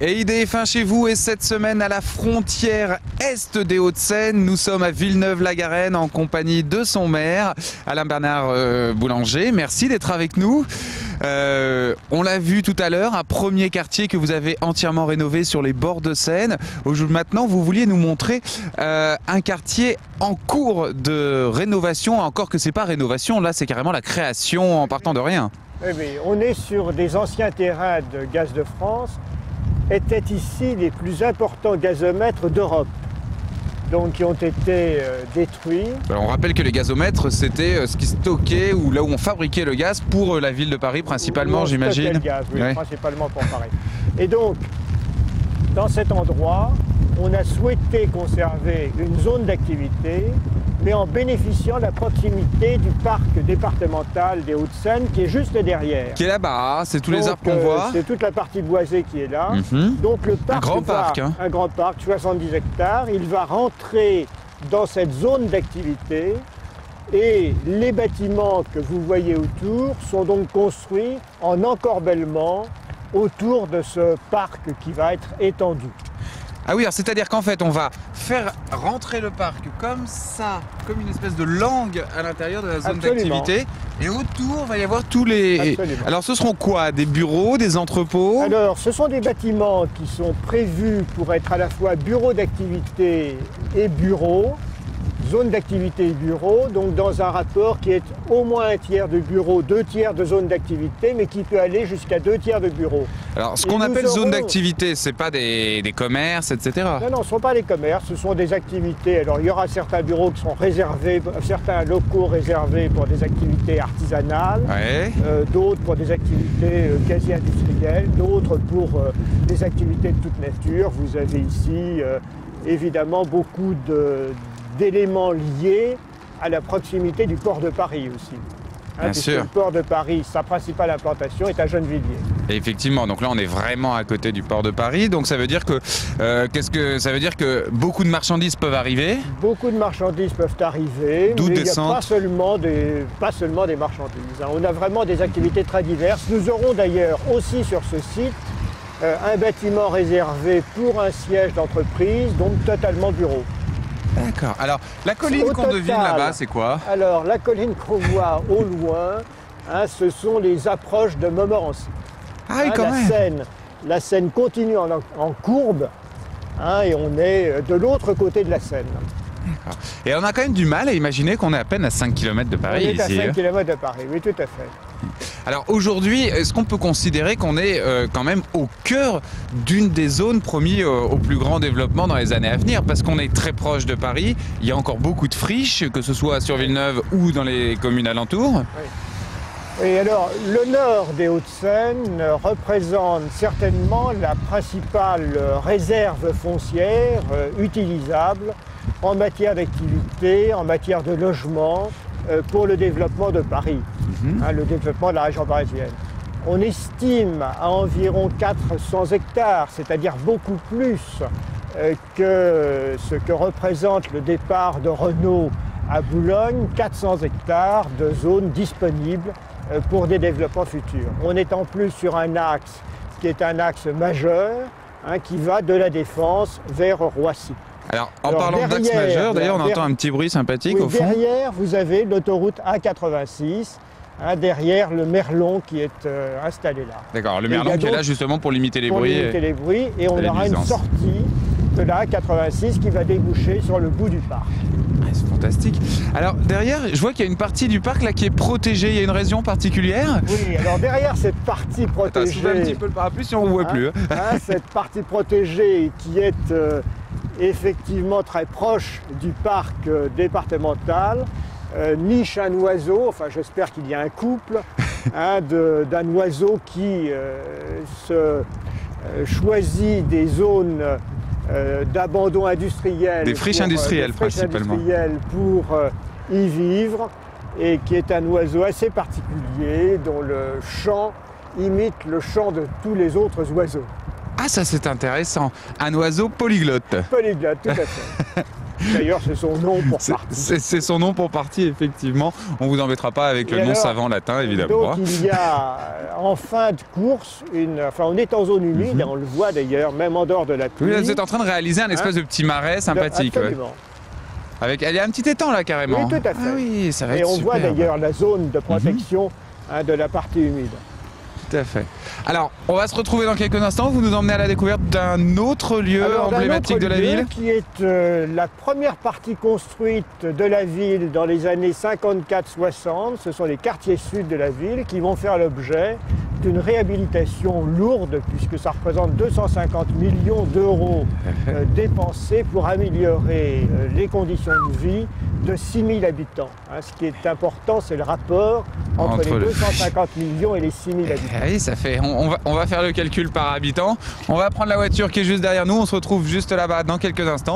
Et IDF1 chez vous et cette semaine à la frontière est des Hauts-de-Seine. Nous sommes à Villeneuve-la-Garenne en compagnie de son maire, Alain-Bernard Boulanger. Merci d'être avec nous. On l'a vu tout à l'heure, un premier quartier que vous avez entièrement rénové sur les bords de Seine. Maintenant, vous vouliez nous montrer un quartier en cours de rénovation, encore que c'est pas rénovation, là c'est carrément la création en partant de rien. Oui, on est sur des anciens terrains de Gaz de France. Étaient ici les plus importants gazomètres d'Europe, donc qui ont été détruits. Alors on rappelle que les gazomètres, c'était ce qui stockait ou là où on fabriquait le gaz pour la ville de Paris principalement, j'imagine. Le gaz, oui, ouais. Principalement pour Paris. Et donc, dans cet endroit, on a souhaité conserver une zone d'activité, mais en bénéficiant de la proximité du parc départemental des Hauts-de-Seine qui est juste derrière. Qui est là-bas, c'est tous les arbres qu'on voit. C'est toute la partie boisée qui est là. Donc le parc, un grand parc, 70 hectares, il va rentrer dans cette zone d'activité et les bâtiments que vous voyez autour sont donc construits en encorbellement autour de ce parc qui va être étendu. Ah oui, c'est-à-dire qu'en fait, on va faire rentrer le parc comme ça, comme une espèce de langue à l'intérieur de la zone d'activité. Et autour, il va y avoir tous les... Absolument. Alors, ce seront quoi? Des bureaux, des entrepôts? Alors, ce sont des bâtiments qui sont prévus pour être à la fois bureaux d'activité et bureaux, zone d'activité et bureau, donc dans un rapport qui est au moins un tiers de bureau, 2 tiers de zone d'activité, mais qui peut aller jusqu'à 2 tiers de bureau. Alors, ce qu'on appelle zone d'activité, c'est pas des commerces, etc. Non, ce ne sont pas les commerces, ce sont des activités. Alors, il y aura certains bureaux qui sont réservés, certains locaux réservés pour des activités artisanales, d'autres pour des activités quasi industrielles, d'autres pour des activités de toute nature. Vous avez ici, évidemment, beaucoup d'éléments liés à la proximité du port de Paris aussi. Bien sûr. Le port de Paris, sa principale implantation est à Gennevilliers. Et effectivement, donc là on est vraiment à côté du port de Paris, donc ça veut dire que, ça veut dire que beaucoup de marchandises peuvent arriver? Beaucoup de marchandises peuvent arriver, mais il n'y a pas seulement des marchandises. On a vraiment des activités très diverses. Nous aurons d'ailleurs aussi sur ce site un bâtiment réservé pour un siège d'entreprise, donc totalement bureau. D'accord. Alors, la colline qu'on devine là-bas, c'est quoi? Alors, la colline qu'on voit au loin, ce sont les approches de Montmorency. Ah oui, quand même. La Seine continue en courbe, et on est de l'autre côté de la Seine. D'accord. Et on a quand même du mal à imaginer qu'on est à peine à 5 km de Paris ici. On est à 5 km de Paris, oui, tout à fait. Alors aujourd'hui, est-ce qu'on peut considérer qu'on est quand même au cœur d'une des zones promises au plus grand développement dans les années à venir? Parce qu'on est très proche de Paris, il y a encore beaucoup de friches, que ce soit sur Villeneuve ou dans les communes alentours. Oui. Et alors, le nord des Hauts-de-Seine représente certainement la principale réserve foncière utilisable en matière d'activité, en matière de logement, pour le développement de Paris, le développement de la région parisienne. On estime à environ 400 hectares, c'est-à-dire beaucoup plus que ce que représente le départ de Renault à Boulogne, 400 hectares de zones disponibles pour des développements futurs. On est en plus sur un axe qui est un axe majeur, qui va de la Défense vers Roissy. Alors, parlant d'axe majeur, d'ailleurs, on entend un petit bruit sympathique au fond. Derrière, vous avez l'autoroute A86, derrière le Merlon qui est installé là. D'accord, le Merlon qui est là justement pour limiter les bruits. Et on aura une sortie de la A86 qui va déboucher sur le bout du parc. C'est fantastique. Alors derrière, je vois qu'il y a une partie du parc là qui est protégée. Il y a une raison particulière? Oui, alors derrière cette partie protégée... Attends, soulève un petit peu le parapluie si on ne voit plus. Cette partie protégée qui est effectivement très proche du parc départemental, niche un oiseau, enfin j'espère qu'il y a un couple, d'un oiseau qui choisit des zones d'abandon industriel. Des friches industrielles principalement. Pour y vivre, et qui est un oiseau assez particulier dont le chant imite le chant de tous les autres oiseaux. Ah, ça c'est intéressant. Un oiseau polyglotte. Polyglotte, tout à fait. D'ailleurs, c'est son nom pour partie. C'est son nom pour partie, effectivement. On vous embêtera pas avec le nom savant latin, évidemment. Donc il y a en fin de course, on est en zone humide, on le voit d'ailleurs, même en dehors de la pluie. Oui, vous êtes en train de réaliser un espèce de petit marais sympathique. Absolument. Ouais. Il y a un petit étang là carrément. Oui, tout à fait. Ah oui, ça va être Et on superbe. voit d'ailleurs la zone de protection de la partie humide. Tout à fait. Alors, on va se retrouver dans quelques instants. Vous nous emmenez à la découverte d'un autre lieu emblématique de la ville. Qui est la première partie construite de la ville dans les années 54-60. Ce sont les quartiers sud de la ville qui vont faire l'objet d'une réhabilitation lourde, puisque ça représente 250 millions d'euros dépensés pour améliorer les conditions de vie de 6 000 habitants. Ce qui est important, c'est le rapport entre les 250 millions et les 6 000 habitants. Oui, ça fait. On va faire le calcul par habitant. On va prendre la voiture qui est juste derrière nous. On se retrouve juste là-bas dans quelques instants.